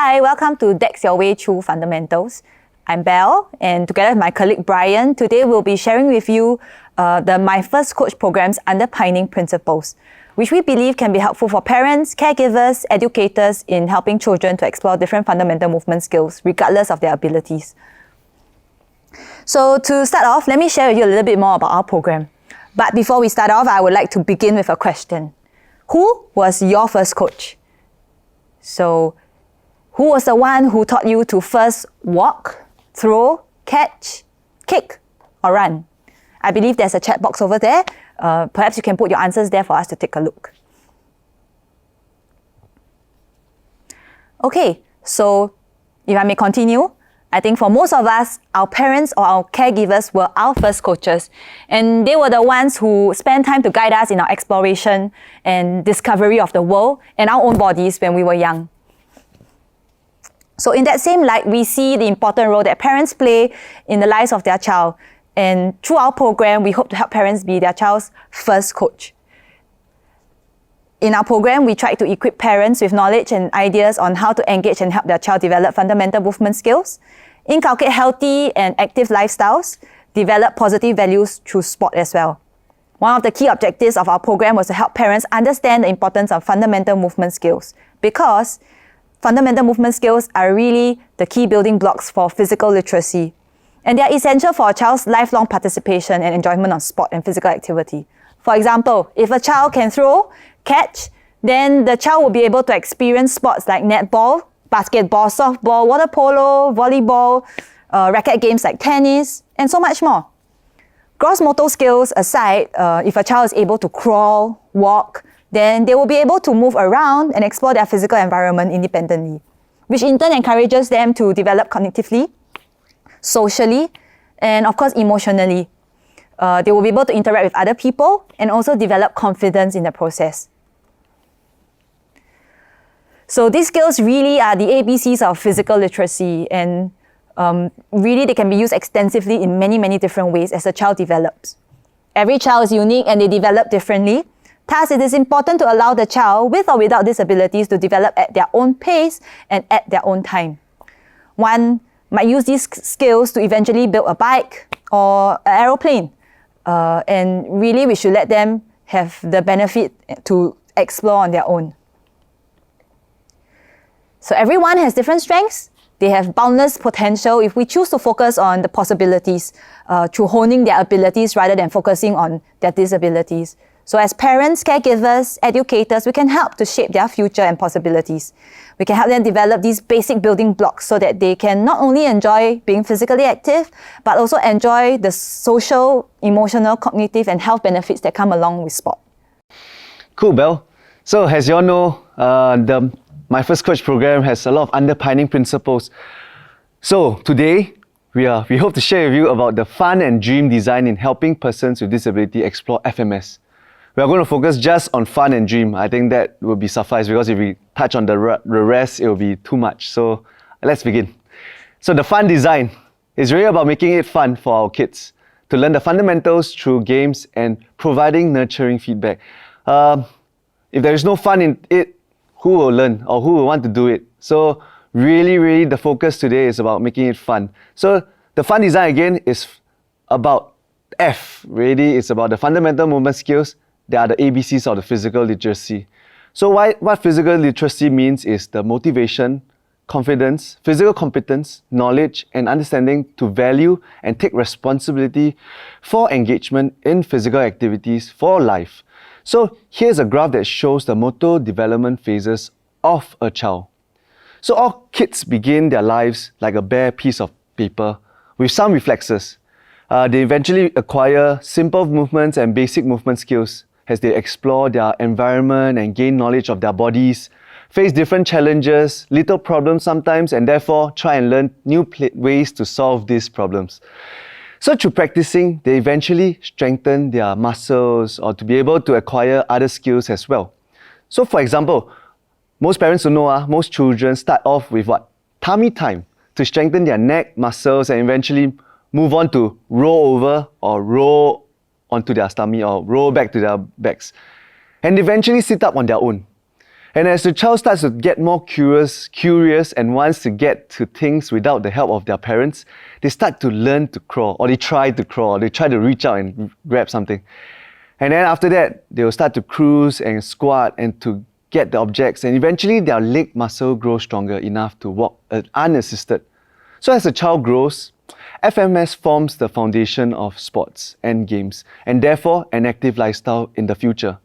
Hi, welcome to Dex Your Way Through Fundamentals. I'm Belle, and together with my colleague Bryan, today we'll be sharing with you the My First Coach program's underpinning principles, which we believe can be helpful for parents, caregivers, educators in helping children to explore different fundamental movement skills, regardless of their abilities. So to start off, let me share with you a little bit more about our program. But before we start off, I would like to begin with a question. Who was your first coach? So, who was the one who taught you to first walk, throw, catch, kick, or run? I believe there's a chat box over there. Perhaps you can put your answers there for us to take a look. Okay, so if I may continue, I think for most of us, our parents or our caregivers were our first coaches, and they were the ones who spent time to guide us in our exploration and discovery of the world and our own bodies when we were young. So in that same light, we see the important role that parents play in the lives of their child. And through our program, we hope to help parents be their child's first coach. In our program, we try to equip parents with knowledge and ideas on how to engage and help their child develop fundamental movement skills, inculcate healthy and active lifestyles, develop positive values through sport as well. One of the key objectives of our program was to help parents understand the importance of fundamental movement skills, because fundamental movement skills are really the key building blocks for physical literacy, and they are essential for a child's lifelong participation and enjoyment of sport and physical activity. For example, if a child can throw, catch, then the child will be able to experience sports like netball, basketball, softball, water polo, volleyball, racket games like tennis, and so much more. Gross motor skills aside, if a child is able to crawl, walk, then they will be able to move around and explore their physical environment independently, which in turn encourages them to develop cognitively, socially, and of course emotionally. They will be able to interact with other people and also develop confidence in the process. So these skills really are the ABCs of physical literacy, and really they can be used extensively in many, many different ways as a child develops. Every child is unique and they develop differently. Thus, it is important to allow the child, with or without disabilities, to develop at their own pace and at their own time. One might use these skills to eventually build a bike or an aeroplane. And really, we should let them have the benefit to explore on their own. So everyone has different strengths. They have boundless potential if we choose to focus on the possibilities through honing their abilities rather than focusing on their disabilities. So as parents, caregivers, educators, we can help to shape their future and possibilities. We can help them develop these basic building blocks so that they can not only enjoy being physically active, but also enjoy the social, emotional, cognitive, and health benefits that come along with sport. Cool, Belle. So as you all know, the My First Coach program has a lot of underpinning principles. So today, we hope to share with you about the fun and dream design in helping persons with disability explore FMS. We are going to focus just on fun and dream. I think that will be suffice, because if we touch on the rest, it will be too much. So let's begin. So the fun design is really about making it fun for our kids to learn the fundamentals through games and providing nurturing feedback. If there is no fun in it, who will learn or who will want to do it? So really the focus today is about making it fun. So the fun design again is about F. Really, it's about the fundamental movement skills. They are the ABCs of the physical literacy. So what physical literacy means is the motivation, confidence, physical competence, knowledge, and understanding to value and take responsibility for engagement in physical activities for life. So here's a graph that shows the motor development phases of a child. So all kids begin their lives like a bare piece of paper with some reflexes. They eventually acquire simple movements and basic movement skills as they explore their environment and gain knowledge of their bodies, face different challenges, little problems sometimes, and therefore try and learn new ways to solve these problems. So through practicing, they eventually strengthen their muscles or to be able to acquire other skills as well. So for example, most parents will know most children start off with what? Tummy time, to strengthen their neck muscles and eventually move on to roll over or roll onto their stomach or roll back to their backs, and eventually sit up on their own. And as the child starts to get more curious and wants to get to things without the help of their parents, they start to learn to crawl, or they try to crawl, or they try to reach out and grab something. And then after that, they will start to cruise and squat and to get the objects, and eventually their leg muscle grows stronger enough to walk unassisted. So as the child grows, FMS forms the foundation of sports and games, and therefore an active lifestyle in the future.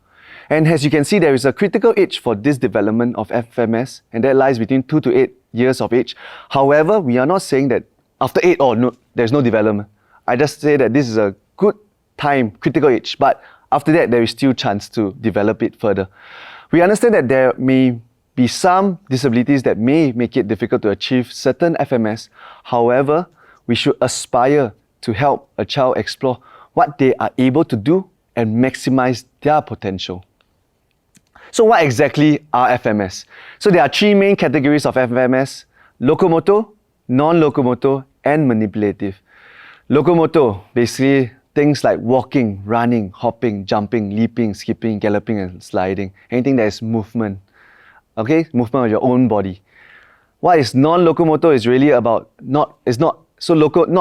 And as you can see, there is a critical age for this development of FMS, and that lies between 2 to 8 years of age. However, we are not saying that after 8, there's no development. I just say that this is a good time, critical age, but after that, there is still chance to develop it further. We understand that there may be some disabilities that may make it difficult to achieve certain FMS. However, we should aspire to help a child explore what they are able to do and maximize their potential. So what exactly are FMS? So there are 3 main categories of FMS: locomotor, non-locomotor, and manipulative. Locomotor, basically things like walking, running, hopping, jumping, leaping, skipping, galloping, and sliding. Anything that is movement. Okay, movement of your own body. What is non-locomotor is really about not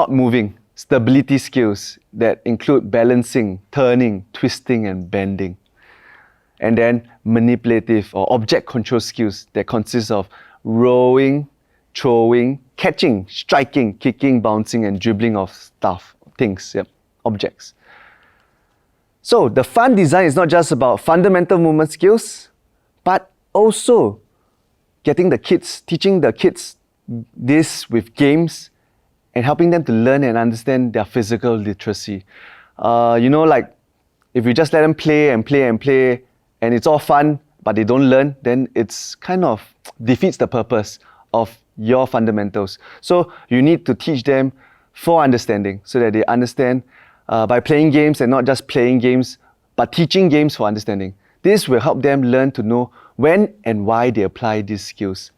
moving. Stability skills that include balancing, turning, twisting, and bending. And then manipulative or object control skills that consist of rowing, throwing, catching, striking, kicking, bouncing, and dribbling of stuff, things, objects. So the fun design is not just about fundamental movement skills, but also teaching the kids this with games and helping them to learn and understand their physical literacy. Like if you just let them play and it's all fun, but they don't learn, then it's kind of defeats the purpose of your fundamentals. So you need to teach them for understanding, so that they understand by playing games, and not just playing games, but teaching games for understanding. This will help them learn to know when and why they apply these skills.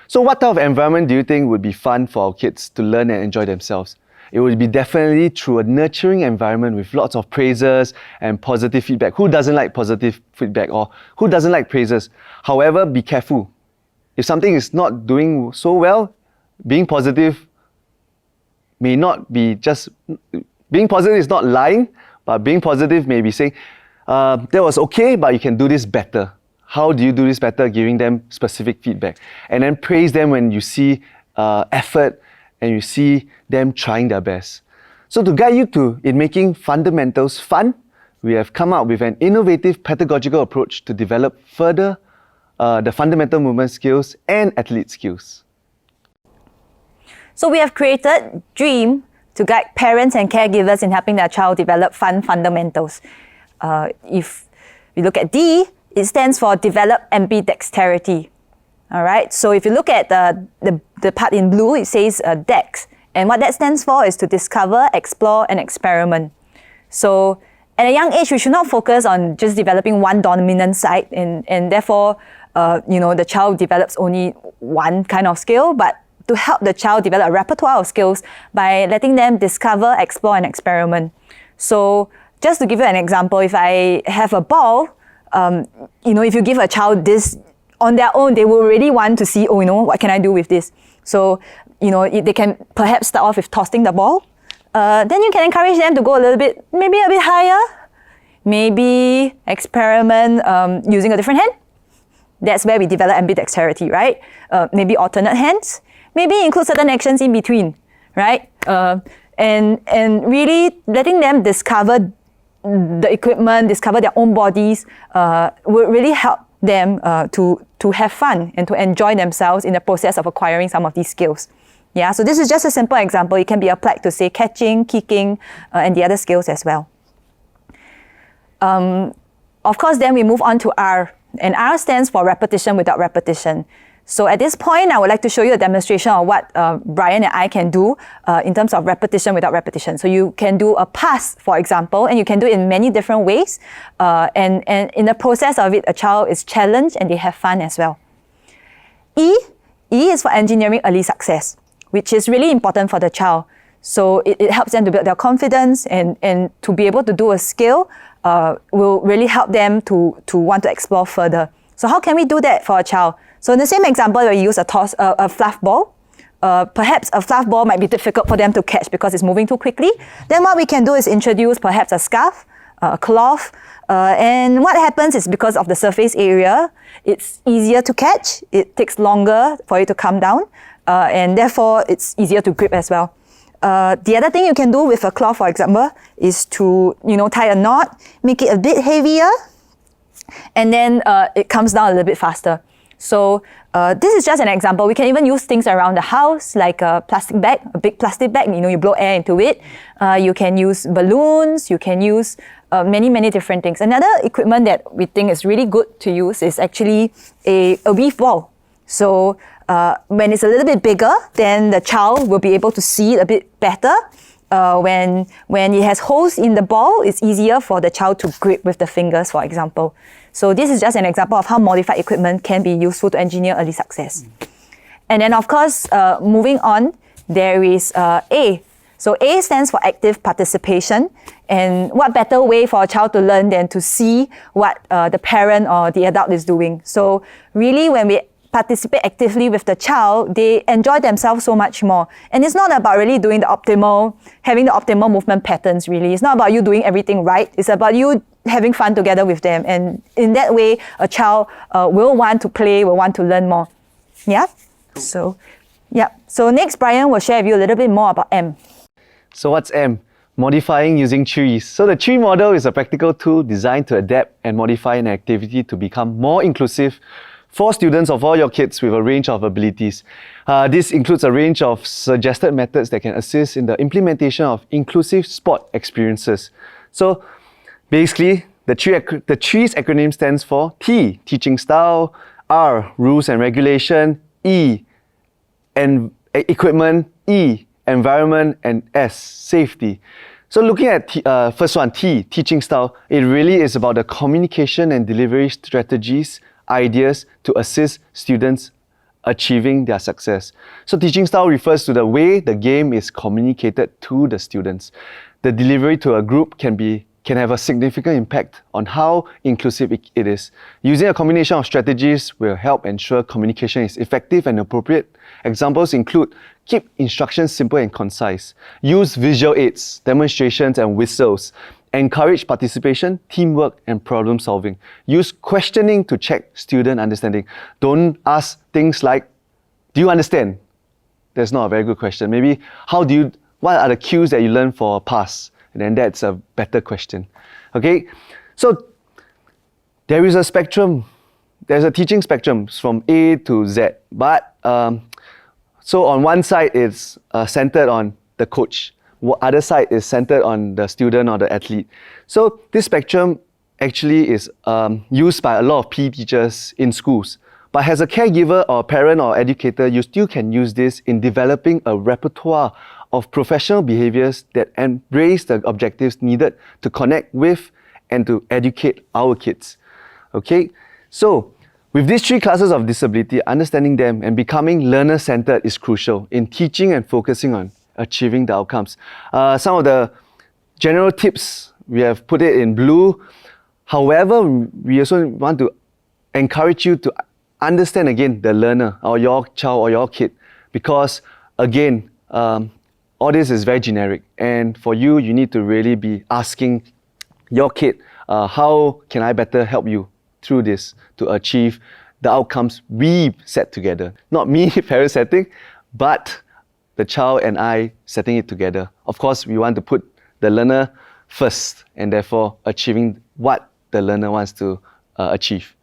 So what type of environment do you think would be fun for our kids to learn and enjoy themselves? It would be definitely through a nurturing environment with lots of praises and positive feedback. Who doesn't like positive feedback, or who doesn't like praises? However, be careful. If something is not doing so well, being positive may not be just... Being positive is not lying, but being positive may be saying, that was okay, but you can do this better. How do you do this better? Giving them specific feedback. And then praise them when you see effort and you see them trying their best. So to guide you in making fundamentals fun, we have come up with an innovative pedagogical approach to develop further the fundamental movement skills and athlete skills. So we have created DREAM to guide parents and caregivers in helping their child develop fun fundamentals. If we look at D, it stands for Develop Ambidexterity. All right, so if you look at the part in blue, it says DEX. And what that stands for is to discover, explore, and experiment. So at a young age, we should not focus on just developing one dominant side, and therefore, the child develops only one kind of skill, but to help the child develop a repertoire of skills by letting them discover, explore, and experiment. So just to give you an example, if I have a ball, if you give a child this on their own, they will really want to see, what can I do with this? So, they can perhaps start off with tossing the ball. Then you can encourage them to go maybe a bit higher. Maybe experiment using a different hand. That's where we develop ambidexterity, right? Maybe alternate hands. Maybe include certain actions in between, right? And really letting them discover the equipment, discover their own bodies, will really help them to have fun and to enjoy themselves in the process of acquiring some of these skills. Yeah, so this is just a simple example. It can be applied to, say, catching, kicking, and the other skills as well. Of course, then we move on to R, and R stands for repetition without repetition. So at this point, I would like to show you a demonstration of what Bryan and I can do in terms of repetition without repetition. So you can do a pass, for example, and you can do it in many different ways. And in the process of it, a child is challenged and they have fun as well. E is for engineering early success, which is really important for the child. So it helps them to build their confidence, and to be able to do a skill will really help them to want to explore further. So how can we do that for a child? So in the same example, we use a fluff ball. Perhaps a fluff ball might be difficult for them to catch because it's moving too quickly. Then what we can do is introduce perhaps a scarf, a cloth, and what happens is because of the surface area, it's easier to catch, it takes longer for it to come down, and therefore it's easier to grip as well. The other thing you can do with a cloth, for example, is to tie a knot, make it a bit heavier, and then it comes down a little bit faster. So this is just an example. We can even use things around the house, like a plastic bag, a big plastic bag, you blow air into it. You can use balloons, you can use many different things. Another equipment that we think is really good to use is actually a weave ball. So when it's a little bit bigger, then the child will be able to see it a bit better. When it has holes in the ball, it's easier for the child to grip with the fingers, for example. So this is just an example of how modified equipment can be useful to engineer early success. And then of course, moving on, there is A. So A stands for active participation. And what better way for a child to learn than to see what the parent or the adult is doing. So really when we participate actively with the child, they enjoy themselves so much more. And it's not about really doing having the optimal movement patterns really. It's not about you doing everything right. It's about you having fun together with them. And in that way, a child will want to play, will want to learn more. Yeah? So next, Bryan will share with you a little bit more about M. So what's M? Modifying using trees. So the tree model is a practical tool designed to adapt and modify an activity to become more inclusive for students of all your kids with a range of abilities. This includes a range of suggested methods that can assist in the implementation of inclusive sport experiences. So basically, the tree's acronym stands for T, teaching style, R, rules and regulation, E, and equipment, E, environment, and S, safety. So looking at first one, T, teaching style, it really is about the communication and delivery strategies, ideas to assist students achieving their success. So teaching style refers to the way the game is communicated to the students. The delivery to a group can have a significant impact on how inclusive it is. Using a combination of strategies will help ensure communication is effective and appropriate. Examples include keep instructions simple and concise, use visual aids, demonstrations and whistles, encourage participation, teamwork and problem solving. Use questioning to check student understanding. Don't ask things like, do you understand? That's not a very good question. Maybe, what are the cues that you learn for a pass? And then that's a better question. Okay, so there is a spectrum. There's a teaching spectrum from A to Z. But so on one side it's centered on the coach. Other side is centered on the student or the athlete. So this spectrum actually is used by a lot of PE teachers in schools. But as a caregiver or parent or educator, you still can use this in developing a repertoire of professional behaviors that embrace the objectives needed to connect with and to educate our kids. Okay, so with these three classes of disability, understanding them and becoming learner-centered is crucial in teaching and focusing on achieving the outcomes. Some of the general tips, we have put it in blue. However, we also want to encourage you to understand again the learner or your child or your kid, because again, all this is very generic, and for you, you need to really be asking your kid, how can I better help you through this to achieve the outcomes we set together? Not me, parent setting, but the child and I setting it together. Of course, we want to put the learner first and therefore achieving what the learner wants to achieve.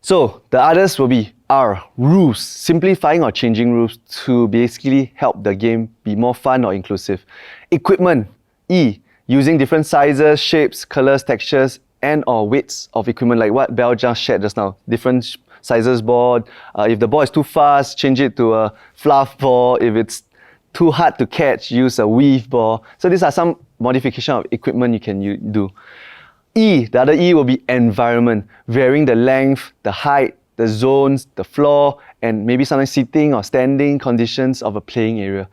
So the others will be R, rules, simplifying or changing rules to basically help the game be more fun or inclusive. Equipment, E, using different sizes, shapes, colors, textures, and or weights of equipment, like what Belle just shared just now. Different sizes board. If the ball is too fast, change it to a fluff ball. If it's too hard to catch, use a weave ball. So these are some modification of equipment you can do. E, the other E will be environment, varying the length, the height, the zones, the floor, and maybe sometimes sitting or standing conditions of a playing area.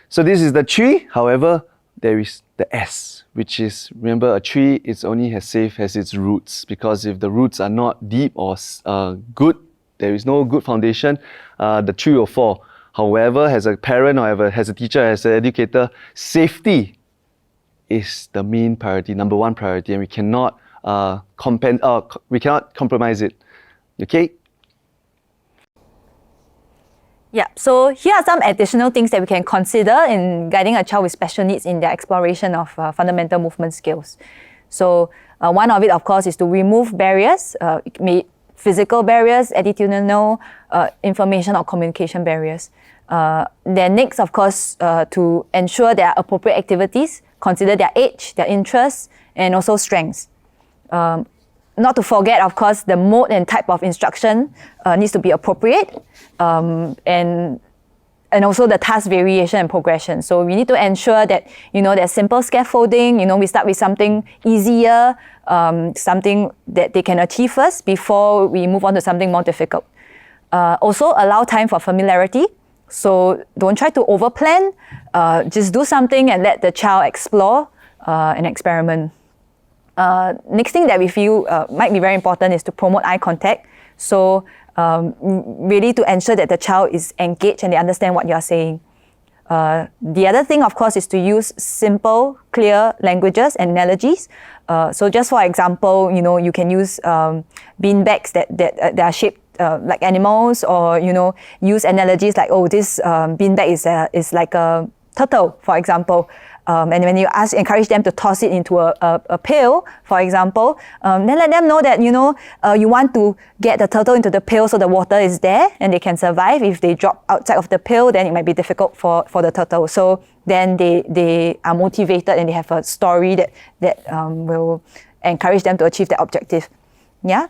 So this is the tree. However, there is the S, which is, remember, a tree is only as safe as its roots, because if the roots are not deep or good, there is no good foundation, the tree will fall. However, as a parent or as a teacher, as an educator, safety is the main priority, number one priority, and we cannot compromise it. Okay? Yeah, so here are some additional things that we can consider in guiding a child with special needs in their exploration of fundamental movement skills. So one of it, of course, is to remove barriers, physical barriers, attitudinal, information or communication barriers. Then next, of course, to ensure there are appropriate activities, consider their age, their interests, and also strengths. Not to forget, of course, the mode and type of instruction needs to be appropriate, and also the task variation and progression. So we need to ensure that, there's simple scaffolding, we start with something easier, something that they can achieve first before we move on to something more difficult. Also allow time for familiarity. So don't try to overplan, just do something and let the child explore and experiment. Next thing that we feel might be very important is to promote eye contact. So really to ensure that the child is engaged and they understand what you're saying. The other thing, of course, is to use simple, clear languages and analogies. So just for example, you can use bean bags that are shaped like animals, or use analogies like, oh, this bean bag is like a turtle, for example. And when you encourage them to toss it into a pail, for example, then let them know that you want to get the turtle into the pail so the water is there and they can survive. If they drop outside of the pail, then it might be difficult for the turtle. So then they are motivated and they have a story that will encourage them to achieve their objective. Yeah.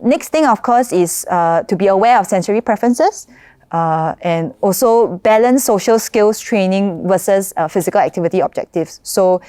Next thing, of course, is to be aware of sensory preferences. And also balance social skills training versus physical activity objectives. So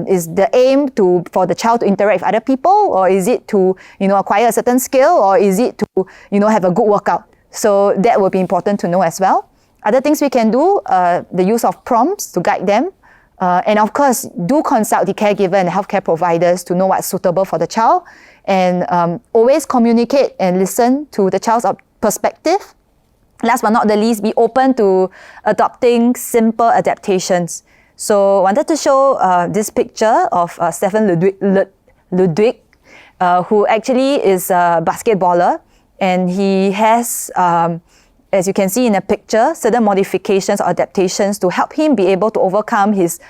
is the aim for the child to interact with other people, or is it to acquire a certain skill, or is it to have a good workout? So that will be important to know as well. Other things we can do, the use of prompts to guide them. And of course, do consult the caregiver and the healthcare providers to know what's suitable for the child. And always communicate and listen to the child's perspective. Last but not the least, be open to adopting simple adaptations. So I wanted to show this picture of Stefan Ludwig, who actually is a basketballer, and he has, as you can see in the picture, certain modifications or adaptations to help him be able to overcome his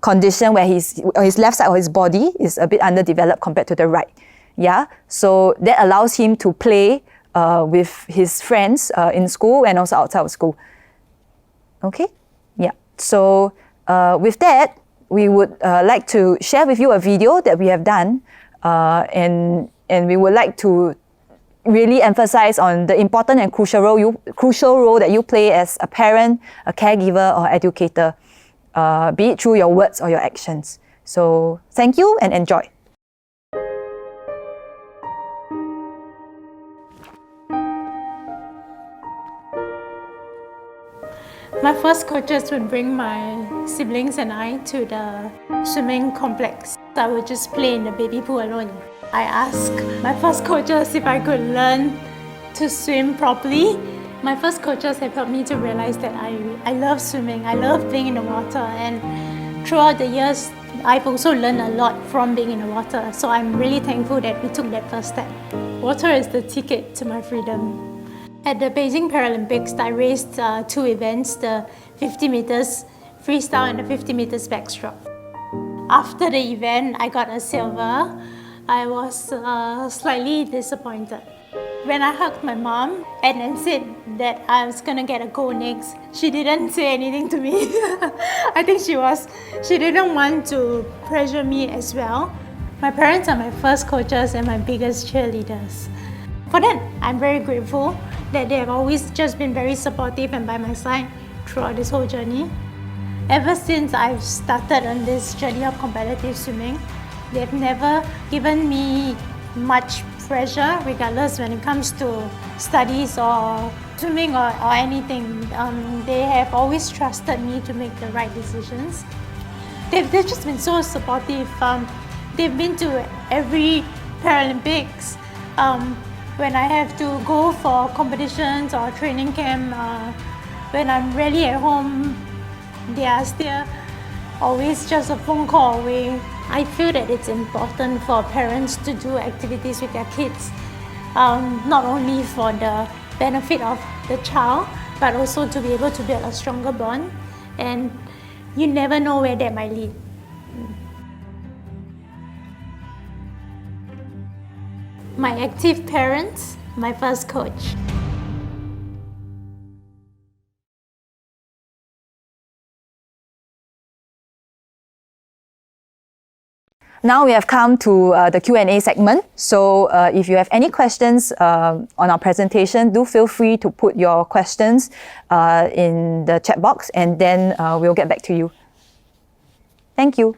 condition where his left side of his body is a bit underdeveloped compared to the right. Yeah, so that allows him to play with his friends in school and also outside of school. Okay, yeah. So with that, we would like to share with you a video that we have done, and we would like to really emphasize on the important and crucial role that you play as a parent, a caregiver, or educator, be it through your words or your actions. So thank you and enjoy. My first coaches would bring my siblings and I to the swimming complex. I would just play in the baby pool alone. I asked my first coaches if I could learn to swim properly. My first coaches have helped me to realize that I love swimming, I love being in the water, and throughout the years, I've also learned a lot from being in the water. So I'm really thankful that we took that first step. Water is the ticket to my freedom. At the Beijing Paralympics, I raced two events, the 50 meters freestyle and the 50 meters backstroke. After the event, I got a silver. I was slightly disappointed. When I hugged my mom and then said that I was gonna get a gold next, she didn't say anything to me. I think she didn't want to pressure me as well. My parents are my first coaches and my biggest cheerleaders. For that, I'm very grateful that they have always just been very supportive and by my side throughout this whole journey. Ever since I've started on this journey of competitive swimming, they've never given me much pressure, regardless when it comes to studies or swimming or anything. They have always trusted me to make the right decisions. They've just been so supportive. They've been to every Paralympics. When I have to go for competitions or training camp, when I'm really at home, they are still always just a phone call away. I feel that it's important for parents to do activities with their kids, not only for the benefit of the child, but also to be able to build a stronger bond. And you never know where that might lead. My active parents, my first coach. Now we have come to the Q&A segment. So if you have any questions on our presentation, do feel free to put your questions in the chat box, and then we'll get back to you. Thank you.